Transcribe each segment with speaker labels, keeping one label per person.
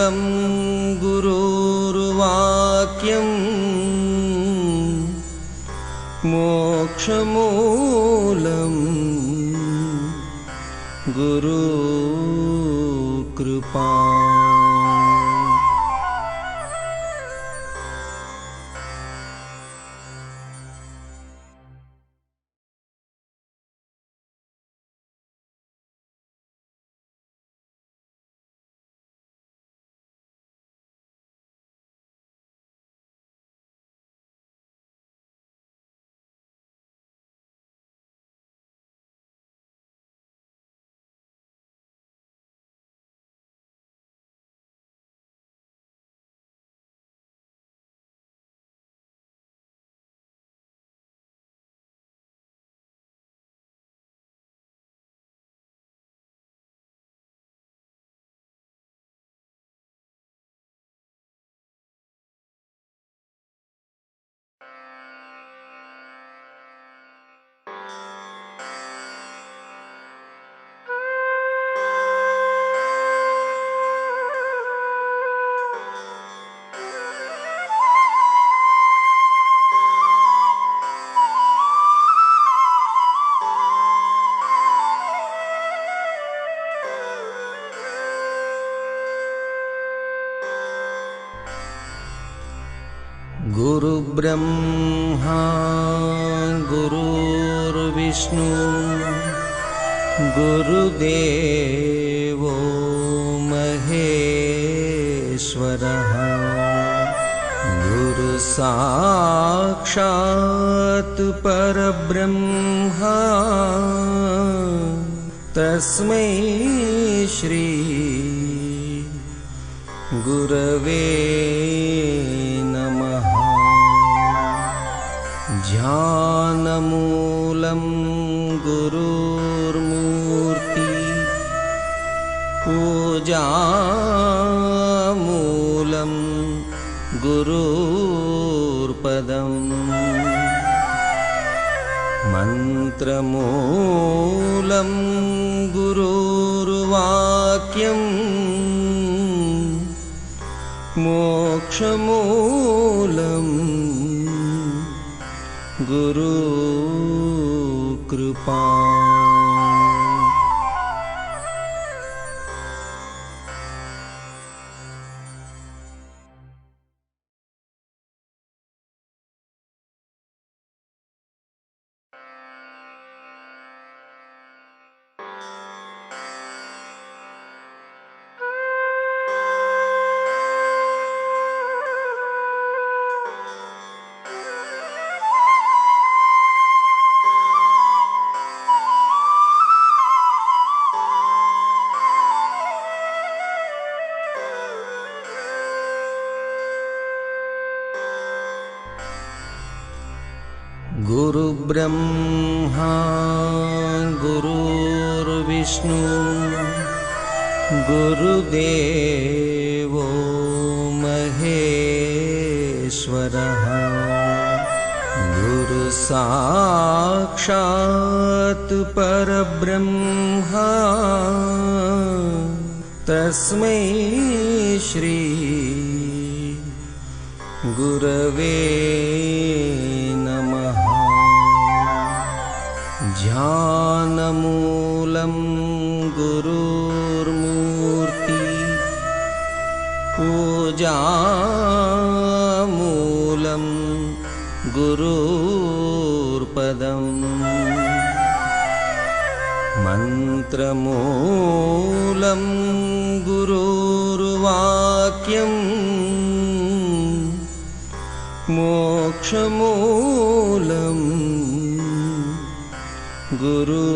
Speaker 1: तन्मूलं गुरुर्वाक्यम् मोक्षमूलं गुरुकृपा। गुरुब्रह्मा गुरुर्विष्णु गुरुदेवो महेश्वरः गुरुसाक्षात् परब्रह्मा तस्मै श्री गुरवे नमः। ध्यानमूलं गुरुर्मूर्ति पूजामूलं गुरुर्पदम् मन्त्रमूलं गुरुर्वाक्यम् मोक्षमूलं गुरुकृपा। गुरुब्रह्मा गुरुर्विष्णु गुरुदेवो महेश्वरः गुरुसाक्षात् परब्रह्मा तस्मै श्री गुरवे नमः। ध्यानमूलं गुरुर्मूर्ति पूजामूलं गुरुर्पदम् मन्त्रमूलं गुरुर्वाक्यम् मोक्षमूलं गुरुकृपा।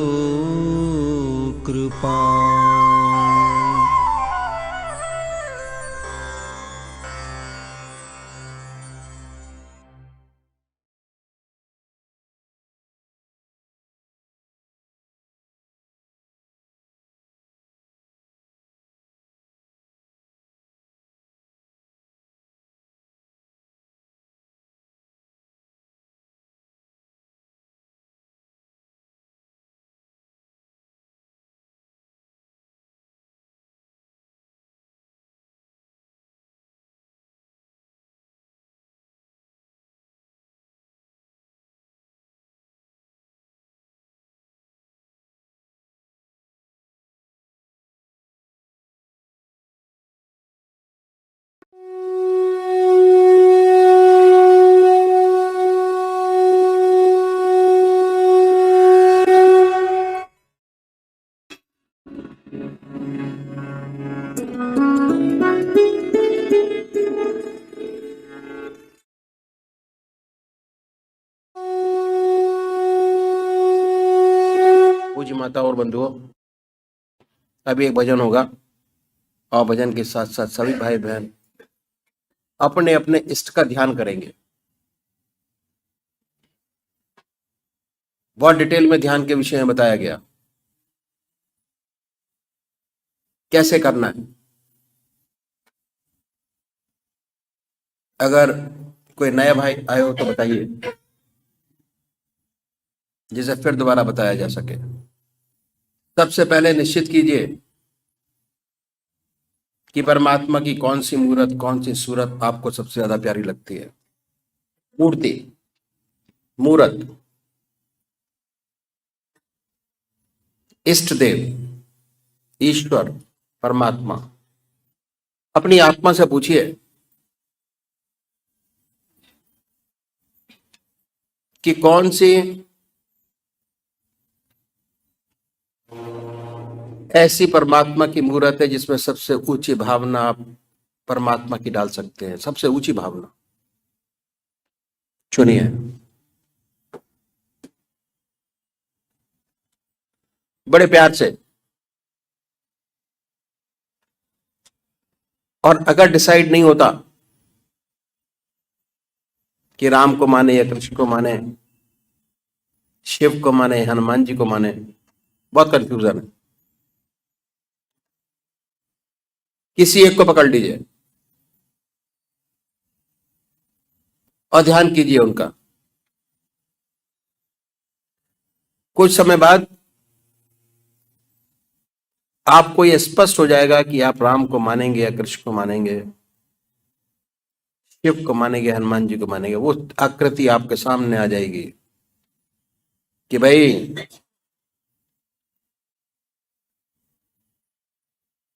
Speaker 2: माता और बंधुओं, अभी एक भजन होगा और भजन के साथ साथ सभी भाई बहन अपने अपने इष्ट का ध्यान करेंगे। बहुत डिटेल में ध्यान के विषय में बताया गया, कैसे करना है। अगर कोई नया भाई आए हो तो बताइए, जिसे फिर दोबारा बताया जा सके। सबसे पहले निश्चित कीजिए कि परमात्मा की कौन सी मूर्त, कौन सी सूरत आपको सबसे ज्यादा प्यारी लगती है। मूर्ति, मूर्त, इष्ट देव, ईश्वर, परमात्मा। अपनी आत्मा से पूछिए कि कौन सी ऐसी परमात्मा की मूर्त है जिसमें सबसे ऊंची भावना आप परमात्मा की डाल सकते हैं। सबसे ऊंची भावना चुनिए। बड़े प्यार से। और अगर डिसाइड नहीं होता कि राम को माने या कृष्ण को माने, शिव को माने, हनुमान जी को माने, बहुत कंफ्यूजन है, किसी एक को पकड़ लीजिए और ध्यान कीजिए उनका। कुछ समय बाद आपको यह स्पष्ट हो जाएगा कि आप राम को मानेंगे या कृष्ण को मानेंगे, शिव को मानेंगे, हनुमान जी को मानेंगे। वो आकृति आपके सामने आ जाएगी कि भाई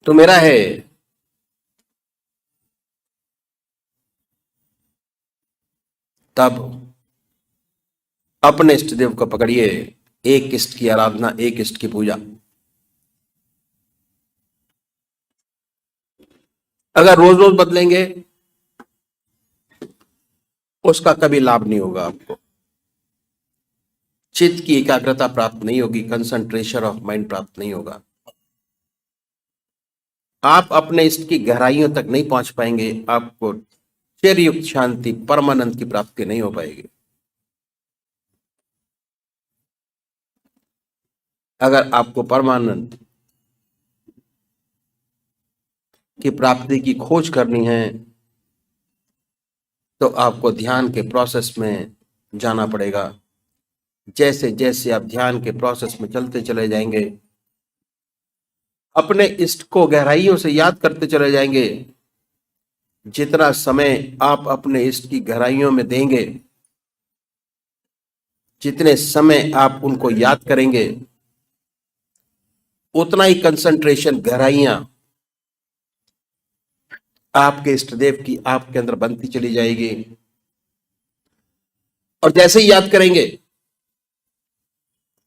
Speaker 2: तू मेरा है। तब अपने इष्ट देव को पकड़िए। एक इष्ट की आराधना, एक इष्ट की पूजा। अगर रोज रोज बदलेंगे उसका कभी लाभ नहीं होगा आपको। चित्त की एकाग्रता प्राप्त नहीं होगी, कंसंट्रेशन ऑफ माइंड प्राप्त नहीं होगा। आप अपने इष्ट की गहराइयों तक नहीं पहुंच पाएंगे। आपको चिरयुक्त शांति, परमानंद की प्राप्ति नहीं हो पाएगी। अगर आपको परमानंद की प्राप्ति की खोज करनी है तो आपको ध्यान के प्रोसेस में जाना पड़ेगा। जैसे जैसे आप ध्यान के प्रोसेस में चलते चले जाएंगे, अपने इष्ट को गहराइयों से याद करते चले जाएंगे। जितना समय आप अपने इष्ट की गहराइयों में देंगे, जितने समय आप उनको याद करेंगे, उतना ही कंसंट्रेशन, गहराइयां आपके इष्ट देव की आपके अंदर बनती चली जाएगी। और जैसे ही याद करेंगे,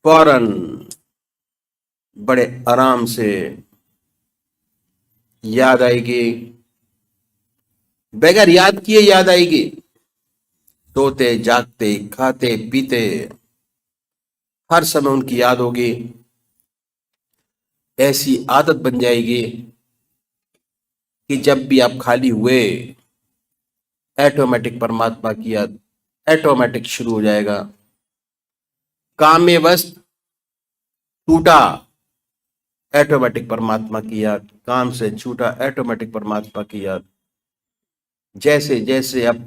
Speaker 2: फौरन बड़े आराम से याद आएगी। बगैर याद किए याद आएगी। सोते जागते, खाते पीते, हर समय उनकी याद होगी। ऐसी आदत बन जाएगी कि जब भी आप खाली हुए, ऑटोमेटिक परमात्मा की याद ऑटोमेटिक शुरू हो जाएगा। काम में बस टूटा, ऑटोमेटिक परमात्मा की याद। काम से छूटा, ऑटोमेटिक परमात्मा की याद। जैसे जैसे आप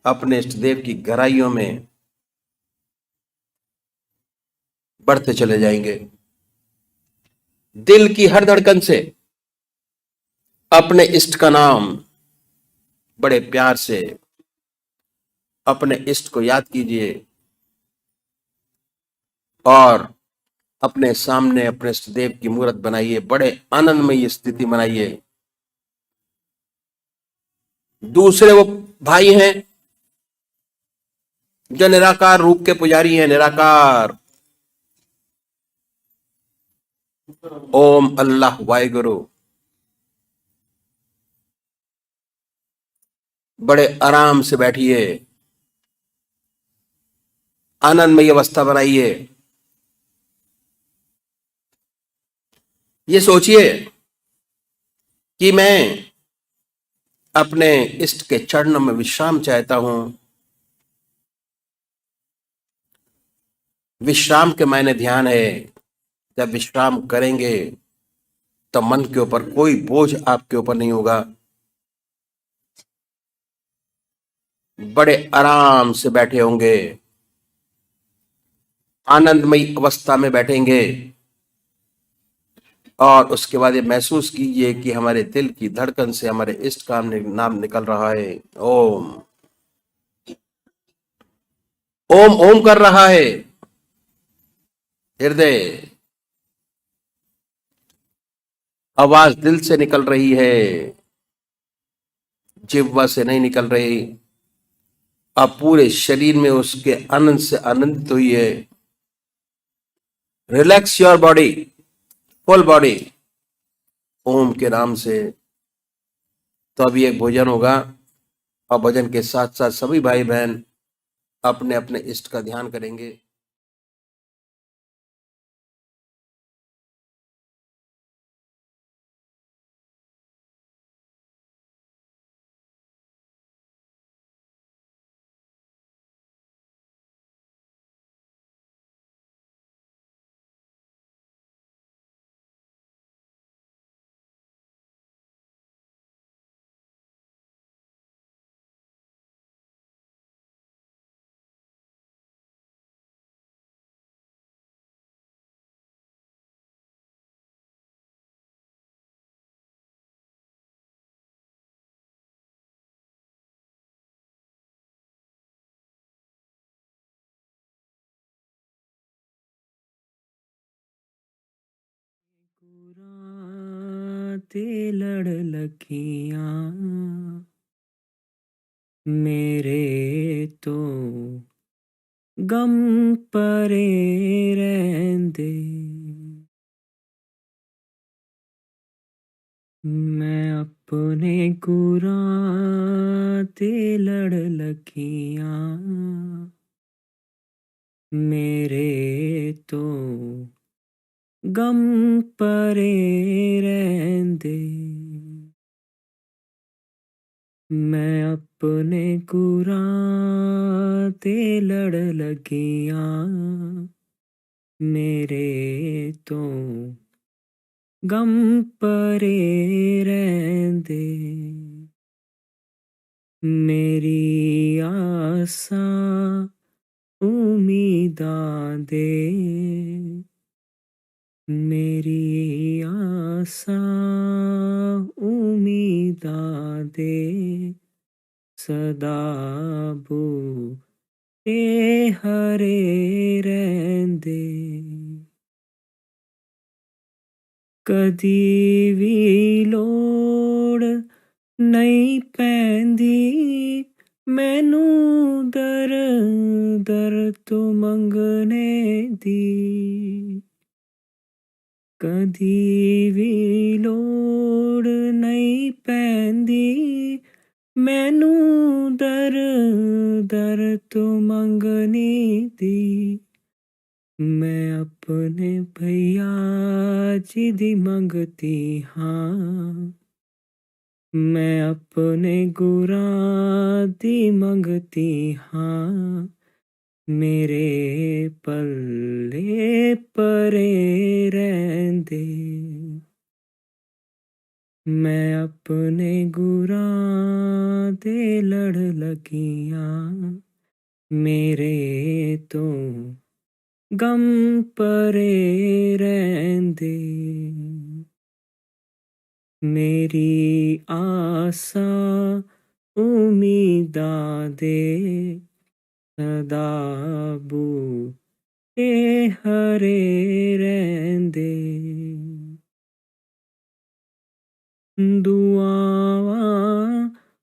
Speaker 2: अपने इष्ट देव की गहराइयों में बढ़ते चले जाएंगे, दिल की हर धड़कन से अपने इष्ट का नाम बड़े प्यार से अपने इष्ट को याद कीजिए और अपने सामने अपने इष्ट देव की मूर्त बनाइए। बड़े आनंदमय स्थिति बनाइए। दूसरे वो भाई हैं जो निराकार रूप के पुजारी हैं। निराकार, ओम अल्लाह वाहिगुरु। बड़े आराम से बैठिए, आनंदमय अवस्था बनाइए। ये सोचिए कि मैं अपने इष्ट के चरणों में विश्राम चाहता हूं। विश्राम के मायने ध्यान है। जब विश्राम करेंगे तो मन के ऊपर कोई बोझ आपके ऊपर नहीं होगा। बड़े आराम से बैठे होंगे, आनंदमयी अवस्था में बैठेंगे और उसके बाद ये महसूस कीजिए कि हमारे दिल की धड़कन से हमारे इष्ट का नाम निकल रहा है। ओम ओम ओम कर रहा है हृदय। आवाज दिल से निकल रही है, जिह्वा से नहीं निकल रही। अब पूरे शरीर में उसके आनंद से आनंदित हुई है। Relax your body, full body, Om के नाम से। तो अभी एक भोजन होगा और भोजन के साथ साथ सभी भाई बहन अपने अपने इष्ट का ध्यान करेंगे।
Speaker 1: ते लड़ लखियां मेरे तो गम परे रहंदे। मैं अपने गुरां ते लड़ लखियां मेरे तो गम परे रहंदे। मैं अपने गुरां ते लड़ लगियां मेरे तो गम परे रहंदे। मेरी आसा उम्मीदां दे मेरी आसा उम्मीदां दे सदा बूटे हरे रहंदे। कदी भी लोड़ नहीं पैंदी मैनू दर दर तो मंगने दी। कदी भी लोड़ नहीं पैंदी मैनू दर दर तो मंगने दी। मैं अपने भैया जी दी मंगती हाँ। मैं अपने गुरां दी मंगती हाँ। मेरे पल्ले परे रहंदे। मैं अपने गुरां दे लड़ लगियां मेरे तो गम परे रहंदे। मेरी आसा उम्मीदां दे सदा बूटे हरे रहंदे। दुआवां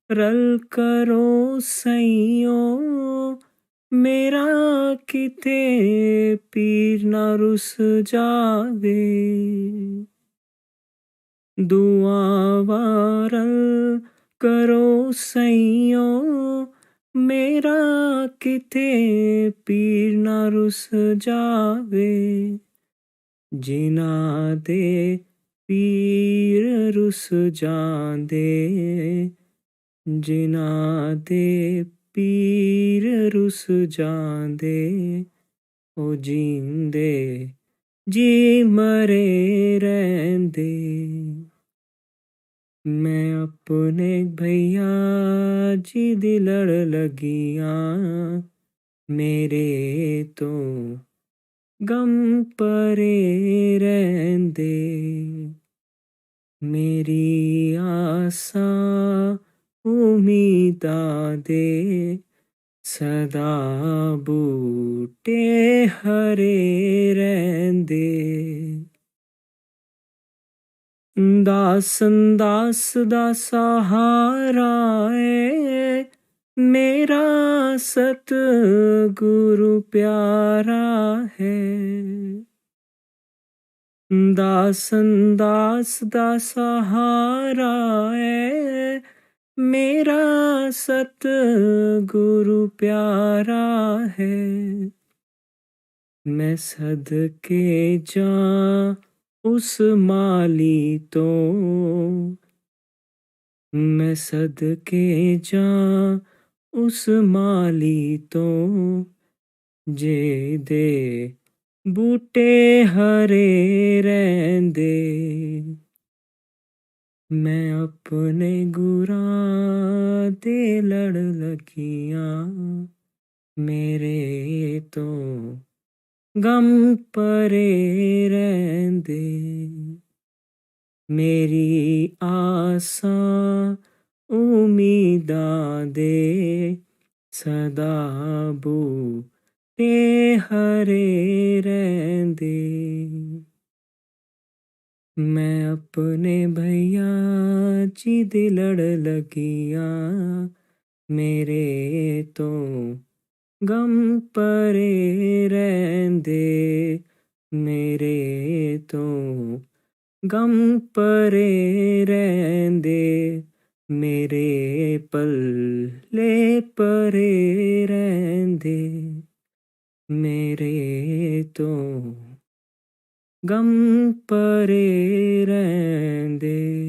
Speaker 1: रल करो सइयों मेरा किते पीर ना रुस जावे। दुआवां रल करो सइयों मेरा किते पीर ना रुस जावे। जिन्हां दे पीर रुस जांदे, जिन्हां दे पीर रुस जांदे, ओ जींदे जी मरे रैंदे। मैं अपने भैया जी दी लड़ लगियां, मेरे तो गम परे रैंदे। मेरी आसां उम्मीदां दे सदा बूटे हरे रैंदे। दासन दास दा सहारा ऐ मेरा सतगुरु प्यारा है। दासन दास दा सहारा ऐ मेरा सतगुरु प्यारा है। मैं सदके जां उस माली तो, मैं सदके जां उस माली तो, जेदे बूटे हरे रैंदे। मैं अपने गुरां दे लड़ लगियां, मेरे तो गम परे रैंदे। मेरी आसां उम्मीदां दे सदा बूटे हरे रैंदे। मैं अपने भैया जी दी लड़ लगियां, मेरे तो गम परे रैंदे। मेरे तो गम परे रैंदे, मेरे पल्ले परे रैंदे। मेरे तो गम परे रैंदे।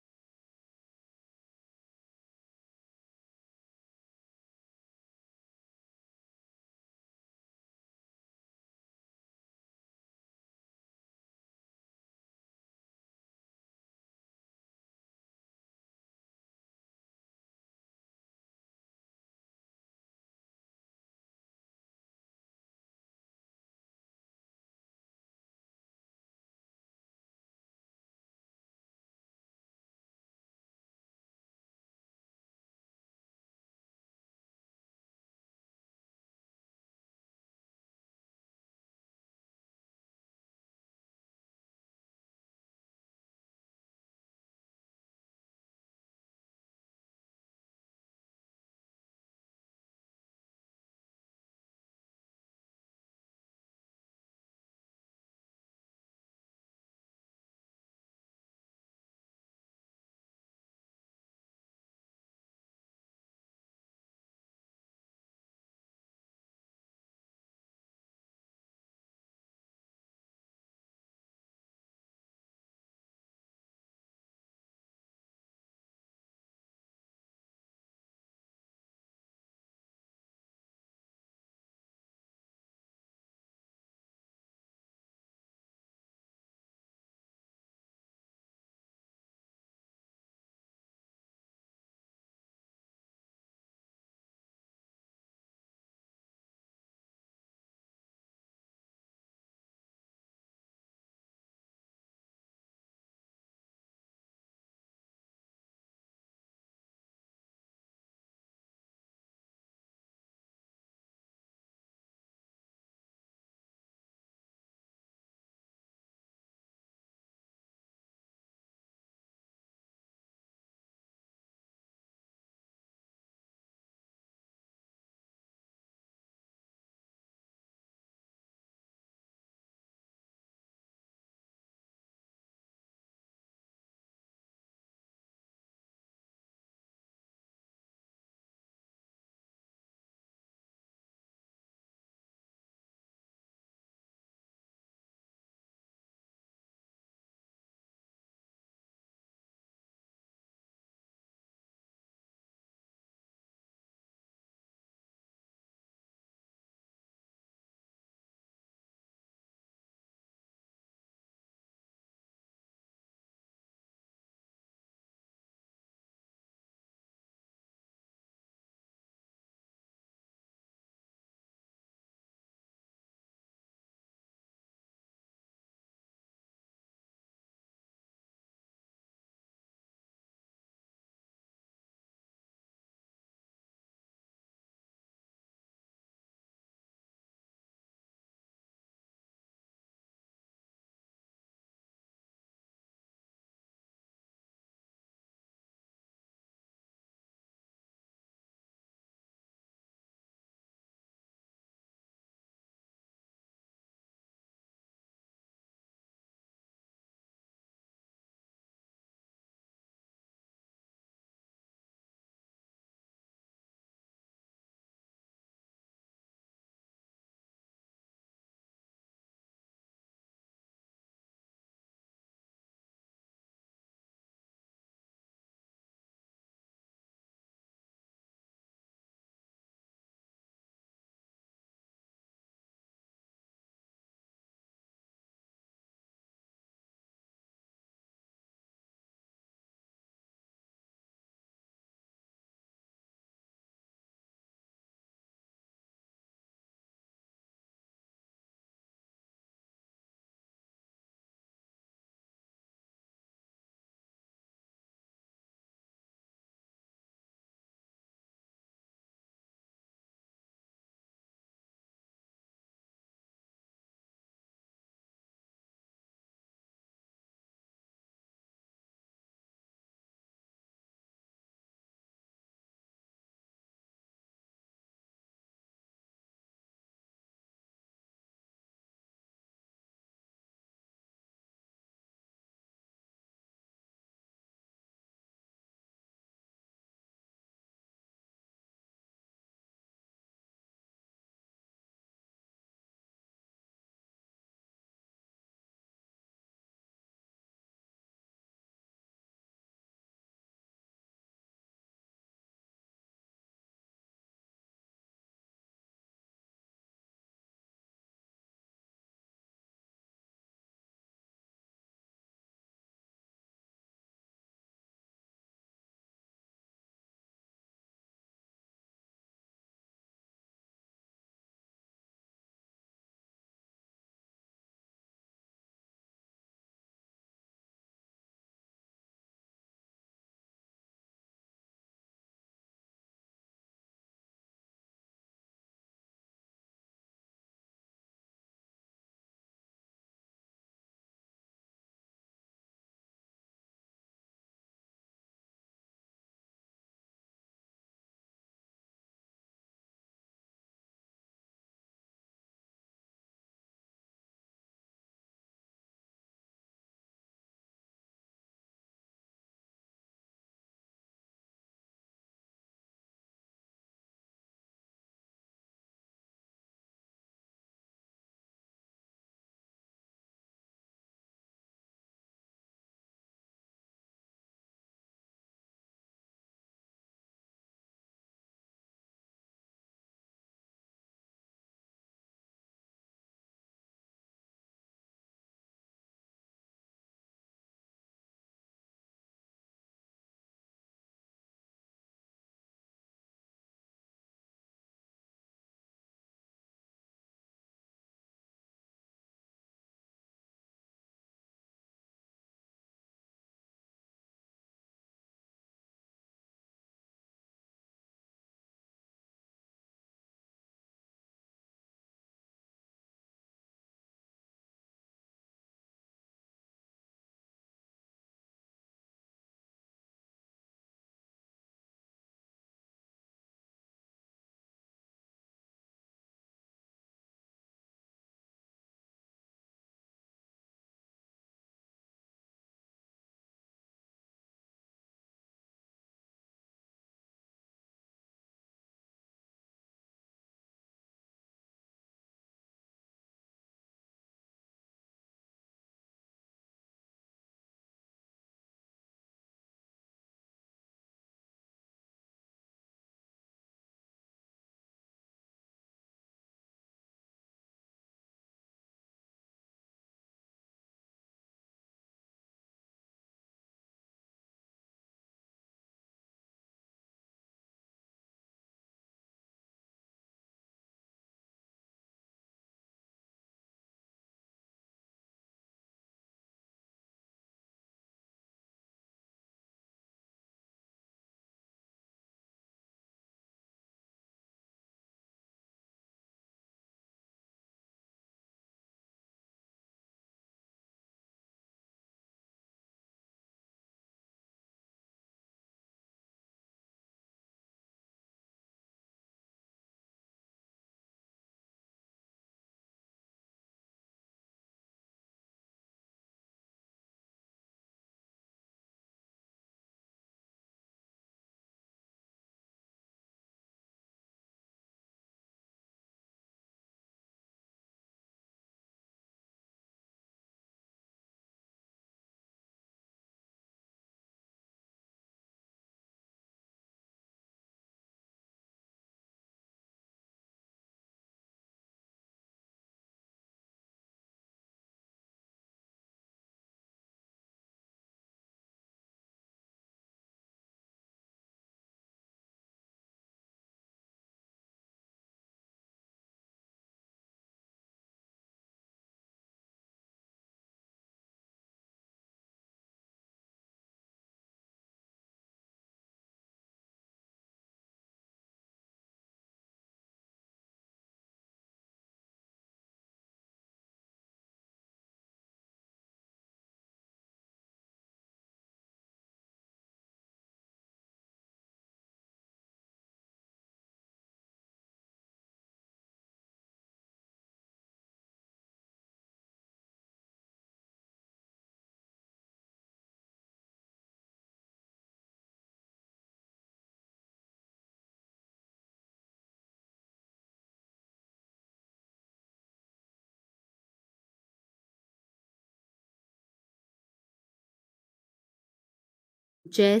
Speaker 3: जय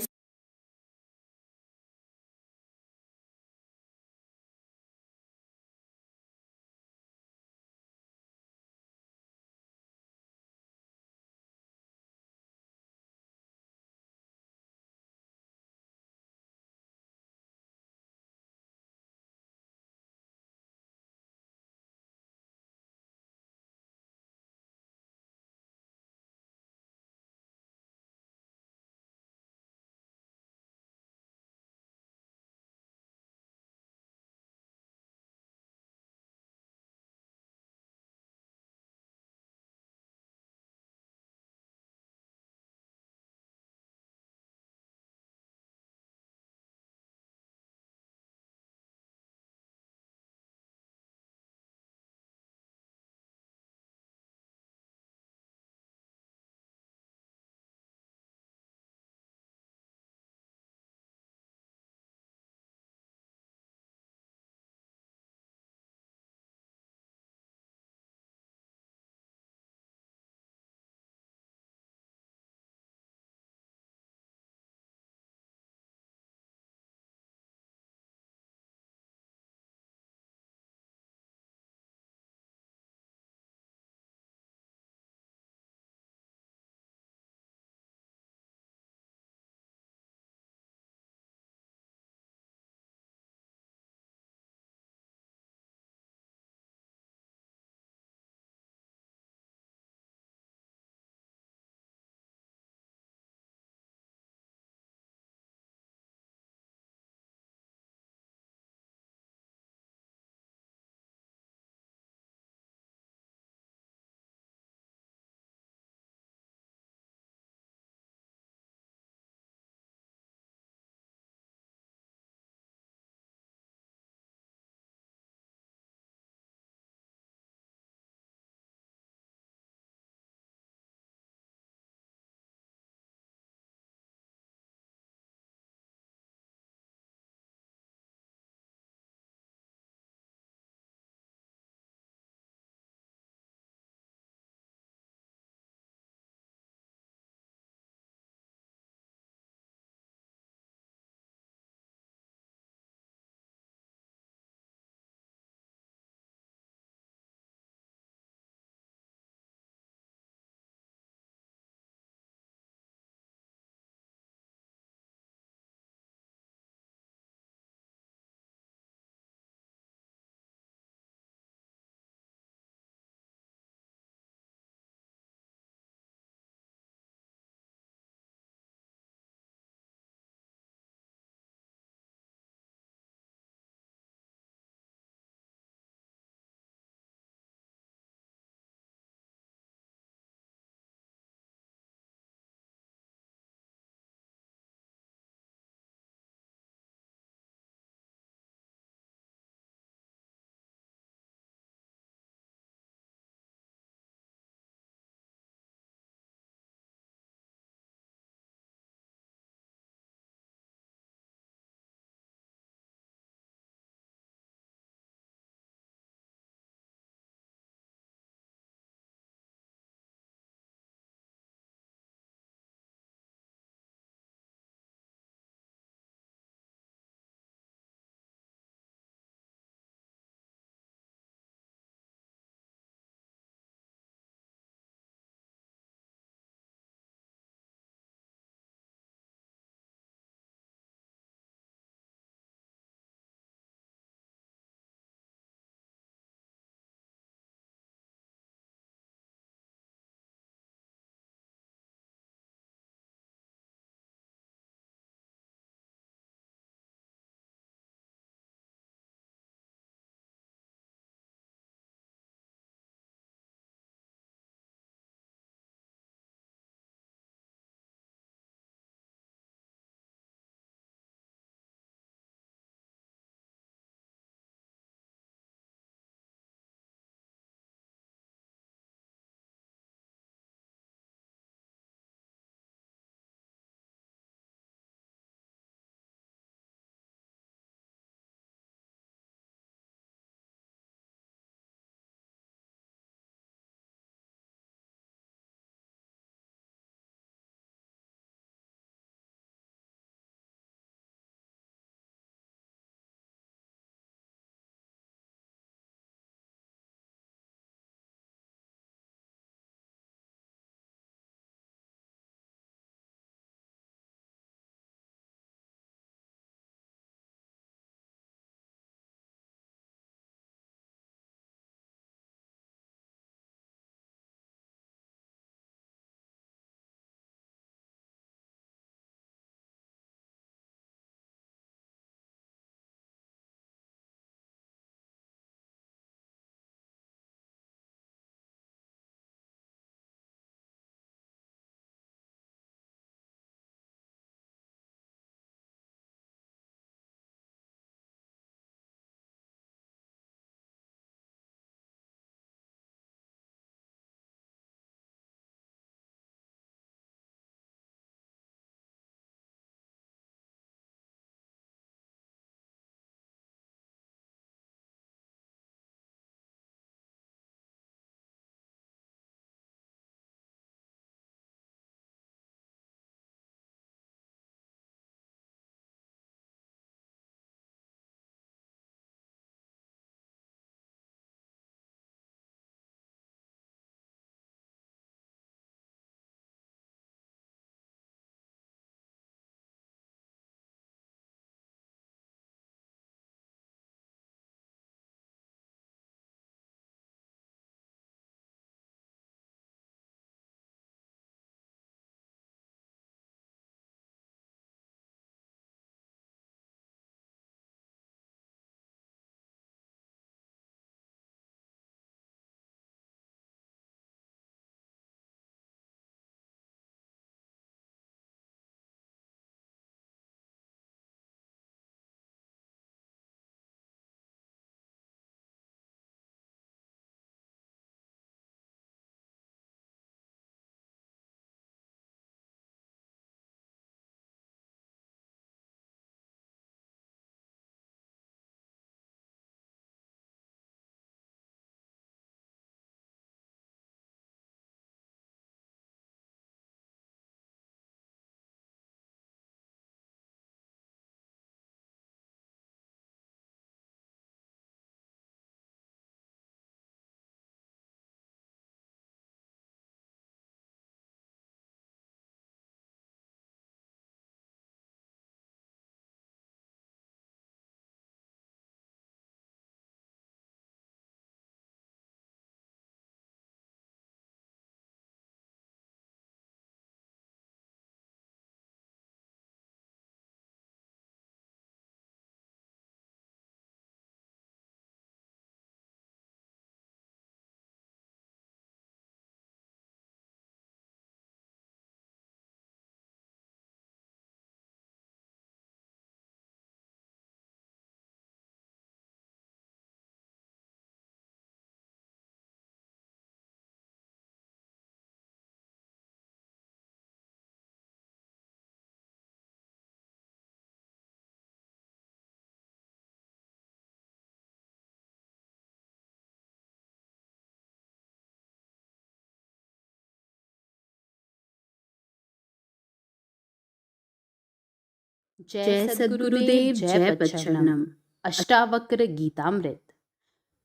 Speaker 3: जय सद्गुरुदेव जय पच्चरणम। अष्टावक्र गीतामृत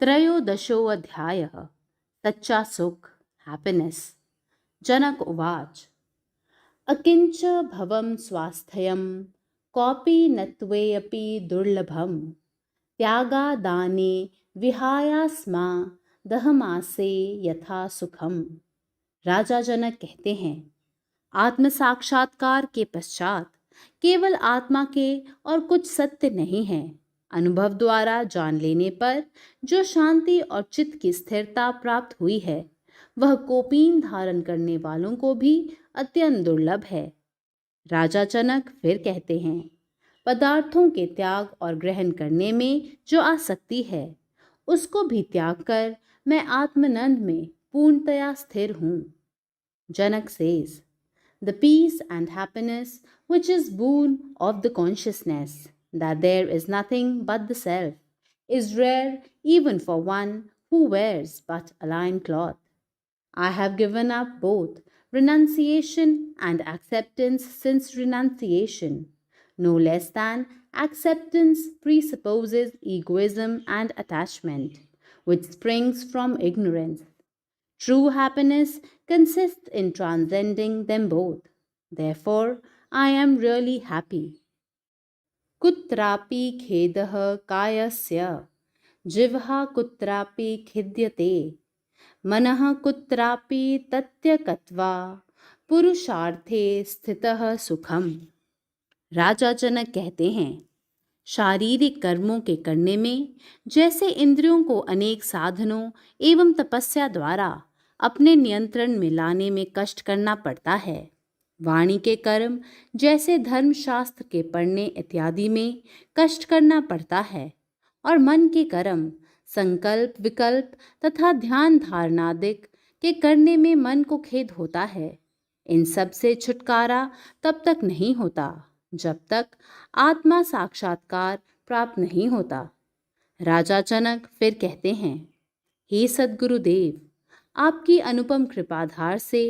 Speaker 3: त्रयोदशोऽध्यायः सच्चा सुख हैप्पीनेस। जनक उवाच अकिंच भवं स्वास्थ्यं कोऽपि नत्वेऽपि दुर्लभं त्यागादाने विहायास्मा दहमासे यथा सुखम। राजा जनक कहते हैं, आत्म साक्षात्कार के पश्चात केवल आत्मा के और कुछ सत्य नहीं है। अनुभव द्वारा जान लेने पर जो शांति और चित्त की स्थिरता प्राप्त हुई है वह कोपीन धारण करने वालों को भी अत्यंत दुर्लभ है। राजा जनक फिर कहते हैं, पदार्थों के त्याग और ग्रहण करने में जो आसक्ति है उसको भी त्याग कर मैं आत्मानंद में पूर्णतया स्थिर हूँ। जनक says, the peace and happiness which is boon of the consciousness that there is nothing but the self is rare even for one who wears but a lion cloth. I have given up both renunciation and acceptance, since renunciation, no less than acceptance, presupposes egoism and attachment, which springs from ignorance. True happiness consists in transcending them both. Therefore, I am really happy. कुत्रापि खेदः कायस्य जिह्वा कुत्रापि खिद्यते मनः कुत्रापि तत्यक्त्वा पुरुषार्थे स्थितः सुखम। राजा जनक कहते हैं, शारीरिक कर्मों के करने में जैसे इंद्रियों को अनेक साधनों एवं तपस्या द्वारा अपने नियंत्रण में लाने में कष्ट करना पड़ता है, वाणी के कर्म जैसे धर्मशास्त्र के पढ़ने इत्यादि में कष्ट करना पड़ता है, और मन के कर्म संकल्प विकल्प तथा ध्यान धारणादिक के करने में मन को खेद होता है। इन सब से छुटकारा तब तक नहीं होता जब तक आत्मा साक्षात्कार प्राप्त नहीं होता। राजा जनक फिर कहते हैं, हे सद्गुरुदेव, आपकी अनुपम कृपाधार से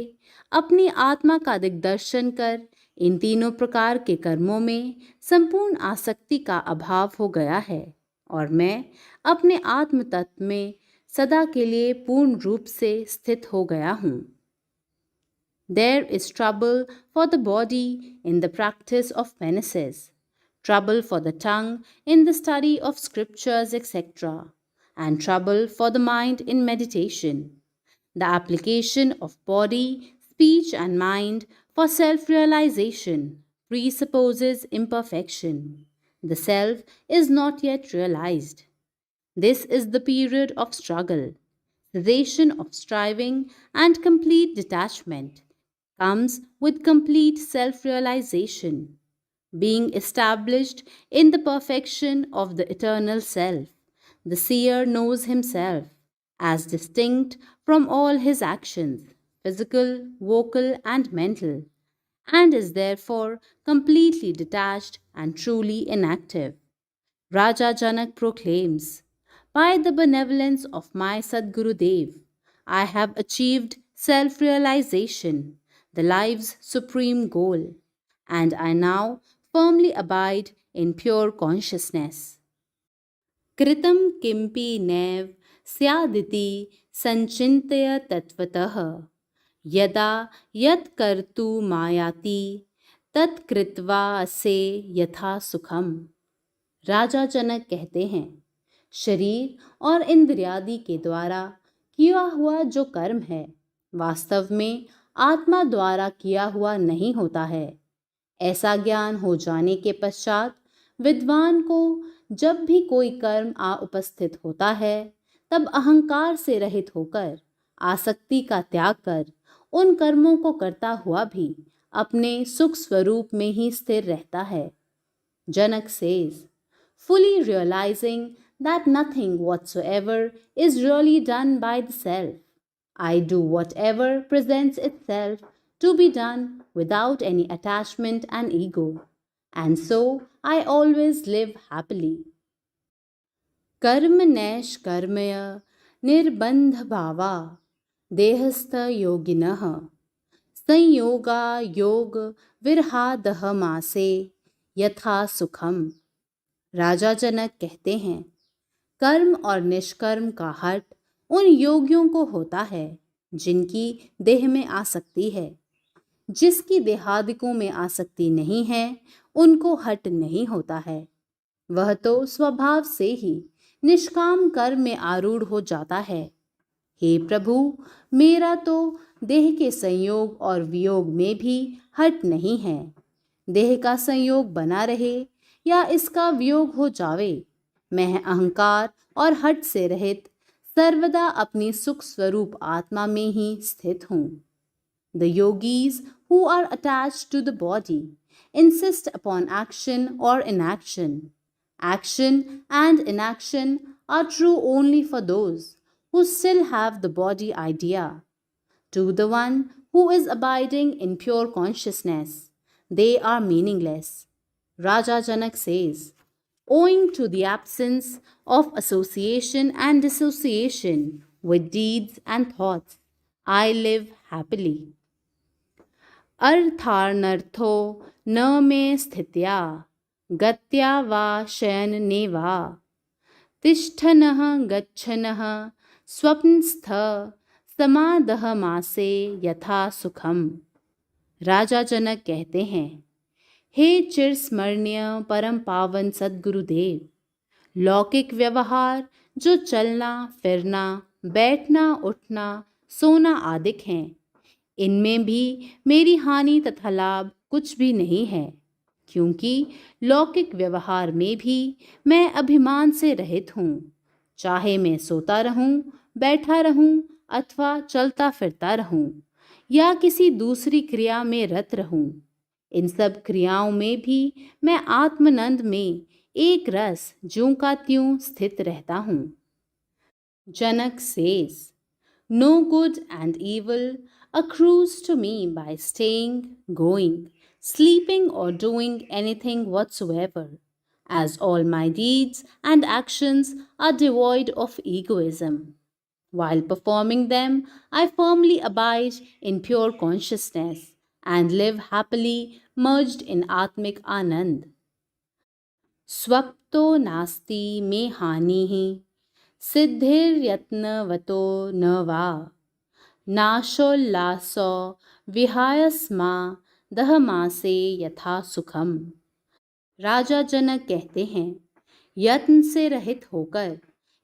Speaker 3: अपनी आत्मा का दिग्दर्शन कर इन तीनों प्रकार के कर्मों में संपूर्ण आसक्ति का अभाव हो गया है और मैं अपने आत्म तत्व में सदा के लिए पूर्ण रूप से स्थित हो गया हूँ। There is trouble for the body in the practice of penances, trouble for the tongue in the study of scriptures, etc., and trouble for the mind in meditation. The application of body, speech, and mind for self-realization presupposes imperfection. The self is not yet realized. This is the period of struggle. Cessation of striving and complete detachment comes with complete self-realization, being established in the perfection of the eternal self. The seer knows himself as distinct from all his actions, physical, vocal, and mental, and is therefore completely detached and truly inactive. Raja Janak proclaims, by the benevolence of my Sadgurudev, I have achieved self-realization, the life's supreme goal, and I now firmly abide in pure consciousness. कृतं किमपि नैव स्यादिति संचिन्तय तत्वतः यदा यत् कर्तुमायाति तत्कृत्वा असे यथा सुखम। राजा जनक कहते हैं, शरीर और इंद्रियादि के द्वारा किया हुआ जो कर्म है वास्तव में आत्मा द्वारा किया हुआ नहीं होता है। ऐसा ज्ञान हो जाने के पश्चात विद्वान को जब भी कोई कर्म आ उपस्थित होता है तब अहंकार से रहित होकर आसक्ति का त्याग कर उन कर्मों को करता हुआ भी अपने सुख स्वरूप में ही स्थिर रहता है। जनक says, fully realizing that nothing whatsoever is really done by the self, I do whatever presents itself to be done without any attachment and ego, and so I always live happily. कर्म नैष कर्मय निर्बंध भावा देहस्थ योगिनः संयोगा योग विरहादह मासे यथा सुखम। राजा जनक कहते हैं, कर्म और निष्कर्म का हट उन योगियों को होता है जिनकी देह में आसक्ति है। जिसकी देहादिकों में आसक्ति नहीं है, उनको हट नहीं होता है। वह तो स्वभाव से ही निष्काम कर्म में आरूढ़ हो जाता है। हे प्रभु, मेरा तो देह के संयोग और वियोग में भी हट नहीं है। देह का संयोग बना रहे या इसका वियोग हो जावे, मैं अहंकार और हट से रहित सर्वदा अपनी सुख स्वरूप आत्मा में ही स्थित हूँ। The yogis who are attached to the body insist upon action or inaction. Action and inaction are true only for those who still have the body idea. To the one who is abiding in pure consciousness, they are meaningless. Raja Janak says, owing to the absence of association and dissociation with deeds and thoughts, I live happily. अर्थानर्थो न मे स्थित्या गत्या वा शयने वा तिष्ठनः गच्छनः स्वप्नस्थ समादहमासे यथा सुखम। राजा जनक कहते हैं, हे चिरस्मरणीय परम पावन सद्गुरुदेव, लौकिक व्यवहार जो चलना फिरना बैठना उठना सोना आदिक हैं, इनमें भी मेरी हानि तथा लाभ कुछ भी नहीं है, क्योंकि लौकिक व्यवहार में भी मैं अभिमान से रहित हूँ। चाहे मैं सोता रहूँ, बैठा रहूँ अथवा चलता फिरता रहूँ या किसी दूसरी क्रिया में रत रहूँ, इन सब क्रियाओं में भी मैं आत्मानंद में एक रस ज्यों का त्यों स्थित रहता हूँ। जनक says, no good and evil accrues to me by staying, going, sleeping or doing anything whatsoever, as all my deeds and actions are devoid of egoism. While performing them, I firmly abide in pure consciousness and live happily merged in Atmic Anand. स्वप्तो नास्ति मे हानिः सिद्धिर्यत्नवतो न वा नाशोल्लासो विहायस्मा दहमासे यथा सुखम। राजा जनक कहते हैं, यत्न से रहित होकर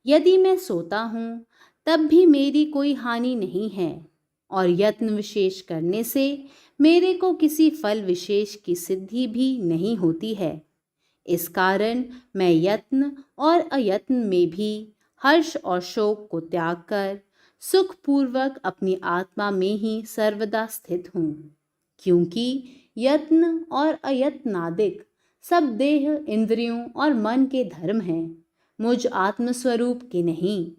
Speaker 3: यदि मैं सोता हूँ तब भी मेरी कोई हानि नहीं है, और यत्न विशेष करने से मेरे को किसी फल विशेष की सिद्धि भी नहीं होती है। इस कारण मैं यत्न और अयत्न में भी हर्ष और शोक को त्याग कर सुखपूर्वक अपनी आत्मा में ही सर्वदा स्थित हूँ, क्योंकि यत्न और अयत्नादिक सब देह इंद्रियों और मन के धर्म हैं, मुझ आत्मस्वरूप के नहीं।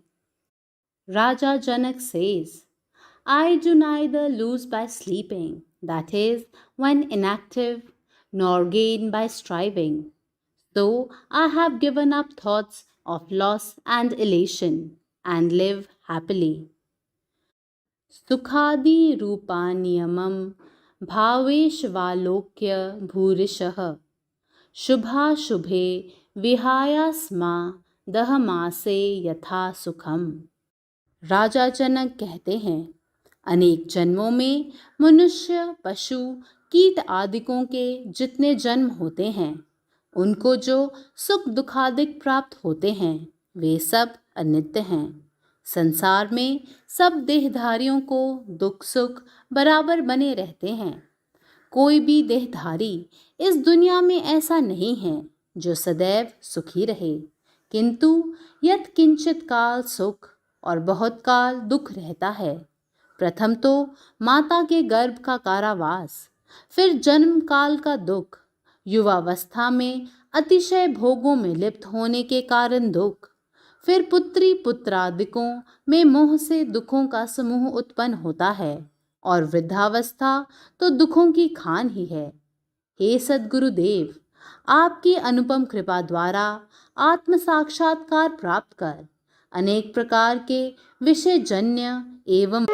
Speaker 3: राजा जनक says, I do neither lose by sleeping, that is, when inactive, nor gain by striving. So I have given up thoughts of loss and elation and live happily. सुखादि रूपानियमं भावेशवालोक्य भूरिशः शुभाशुभे विहायास्मा दहमासे यथा सुखम। राजा जनक कहते हैं, अनेक जन्मों में मनुष्य पशु कीट आदिकों के जितने जन्म होते हैं, उनको जो सुख दुखादिक प्राप्त होते हैं वे सब अनित्य हैं। संसार में सब देहधारियों को दुख सुख बराबर बने रहते हैं। कोई भी देहधारी इस दुनिया में ऐसा नहीं है जो सदैव सुखी रहे, किंतु यत् किंचित काल सुख और बहुत काल दुख रहता है। प्रथम तो माता के गर्भ का कारावास, फिर जन्म काल का दुख, युवावस्था में अतिशय भोगों में लिप्त होने के कारण दुख, फिर पुत्री पुत्रादिकों में मोह से दुखों का समूह उत्पन्न होता है, और वृद्धावस्था तो दुखों की खान ही है। हे सद्गुरुदेव, आपकी अनुपम कृपा द्वारा आत्म साक्षात्कार प्राप्त कर अनेक प्रकार के विषय जन्य एवं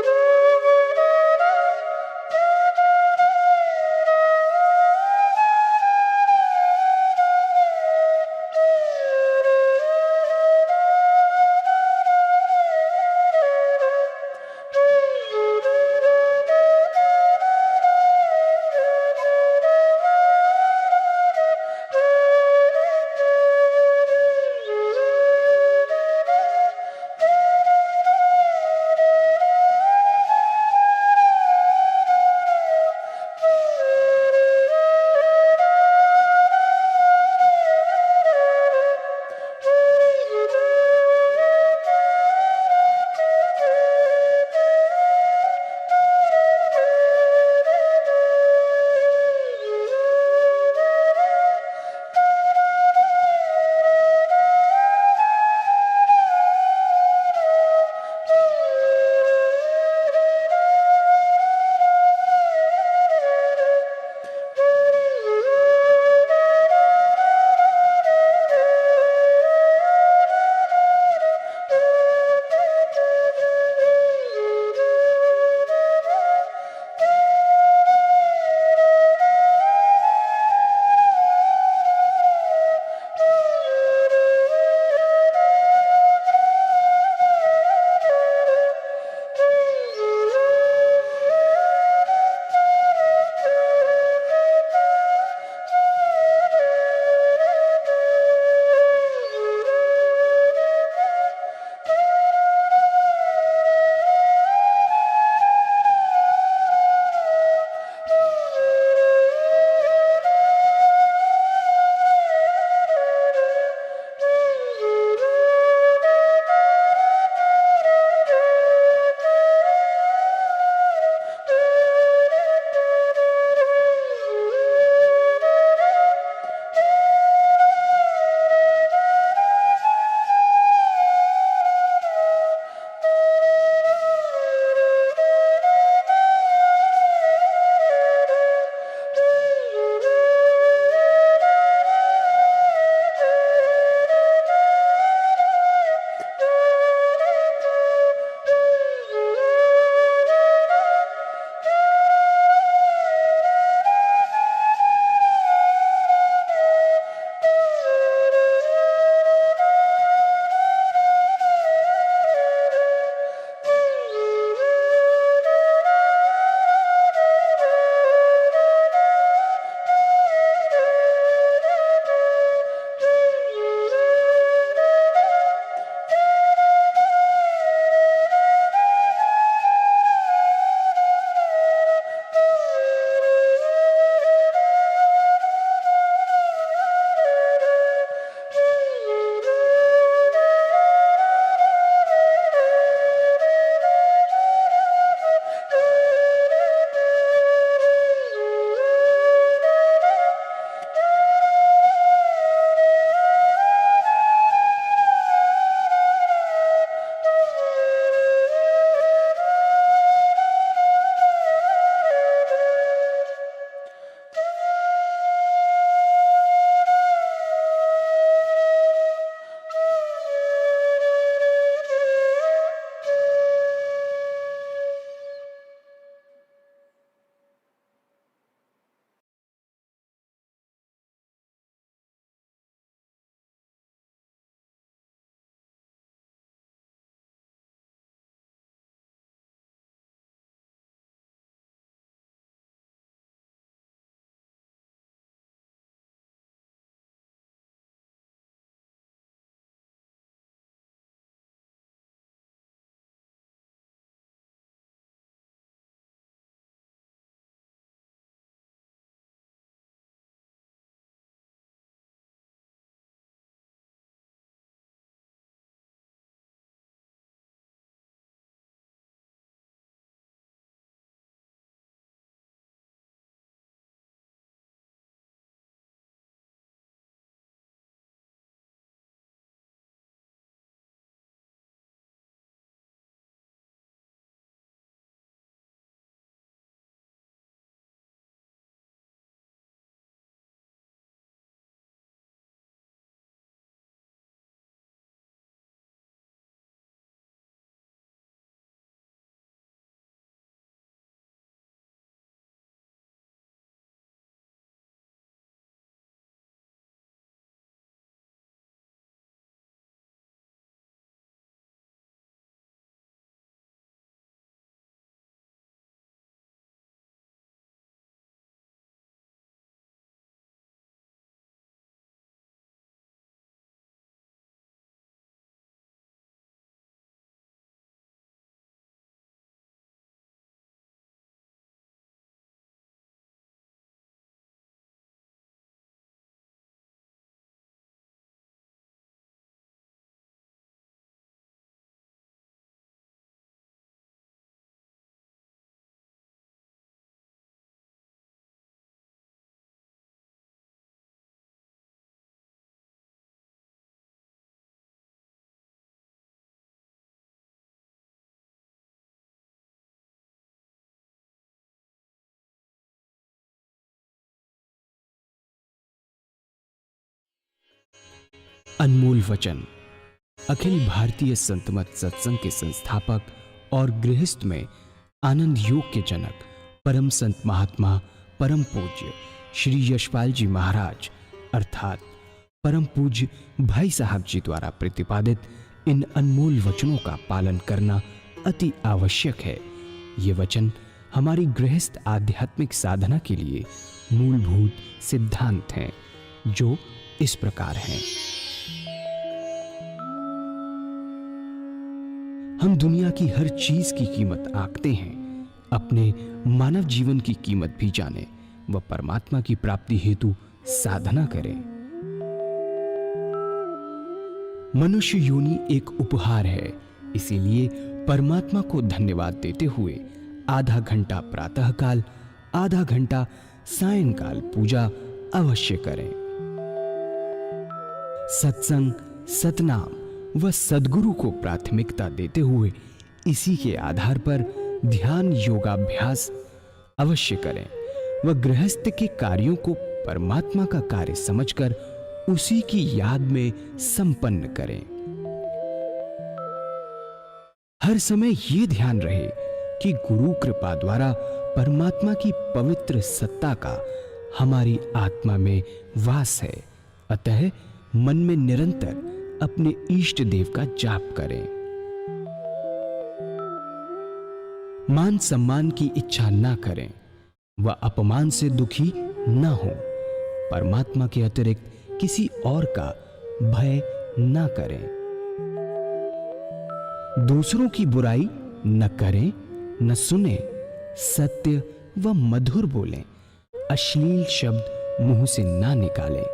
Speaker 4: अनमोल वचन अखिल भारतीय संत मत सत्संग के संस्थापक और गृहस्थ में आनंद योग के जनक परम संत महात्मा परम पूज्य श्री यशपाल जी महाराज अर्थात परम पूज्य भाई साहब जी द्वारा प्रतिपादित इन अनमोल वचनों का पालन करना अति आवश्यक है। ये वचन हमारी गृहस्थ आध्यात्मिक साधना के लिए मूलभूत सिद्धांत हैं, जो इस प्रकार हैं। हम दुनिया की हर चीज की कीमत आंकते हैं, अपने मानव जीवन की कीमत भी जाने व परमात्मा की प्राप्ति हेतु साधना करें। मनुष्य योनि एक उपहार है, इसीलिए परमात्मा को धन्यवाद देते हुए आधा घंटा प्रातःकाल, आधा घंटा सायंकाल पूजा अवश्य करें। सत्संग, सतनाम व सद्गुरु को प्राथमिकता देते हुए इसी के आधार पर ध्यान योगाभ्यास अवश्य करें व गृहस्थ के कार्यों को परमात्मा का कार्य समझकर उसी की याद में संपन्न करें। हर समय ये ध्यान रहे कि गुरु कृपा द्वारा परमात्मा की पवित्र सत्ता का हमारी आत्मा में वास है, अतः मन में निरंतर अपने इष्ट देव का जाप करें। मान सम्मान की इच्छा ना करें व अपमान से दुखी ना हो। परमात्मा के अतिरिक्त किसी और का भय ना करें। दूसरों की बुराई न करें, न सुने, सत्य व मधुर बोलें, अश्लील शब्द मुंह से ना निकालें,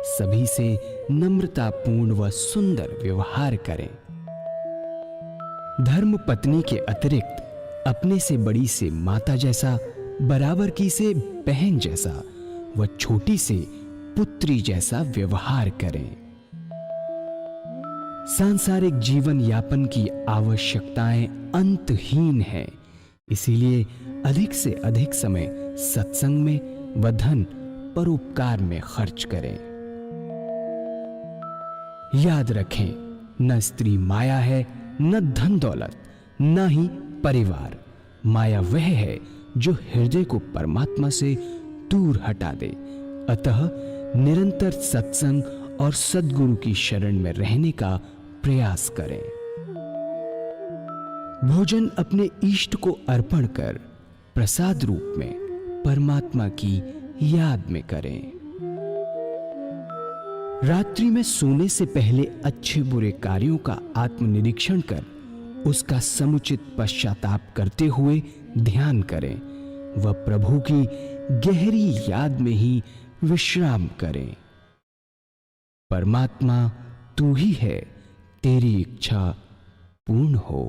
Speaker 4: सभी से नम्रतापूर्ण व सुंदर व्यवहार करें। धर्म पत्नी के अतिरिक्त अपने से बड़ी से माता जैसा, बराबर की से बहन जैसा व छोटी से पुत्री जैसा व्यवहार करें। सांसारिक जीवन यापन की आवश्यकताएं अंतहीन हैं, इसीलिए अधिक से अधिक समय सत्संग में व धन परोपकार में खर्च करें। याद रखें, न स्त्री माया है, न धन दौलत, न ही परिवार। माया वह है जो हृदय को परमात्मा से दूर हटा दे। अतः निरंतर सत्संग और सद्गुरु की शरण में रहने का प्रयास करें। भोजन अपने इष्ट को अर्पण कर प्रसाद रूप में परमात्मा की याद में करें। रात्रि में सोने से पहले अच्छे बुरे कार्यों का आत्मनिरीक्षण कर उसका समुचित पश्चाताप करते हुए ध्यान करें व प्रभु की गहरी याद में ही विश्राम करें। परमात्मा तू ही है, तेरी इच्छा पूर्ण हो।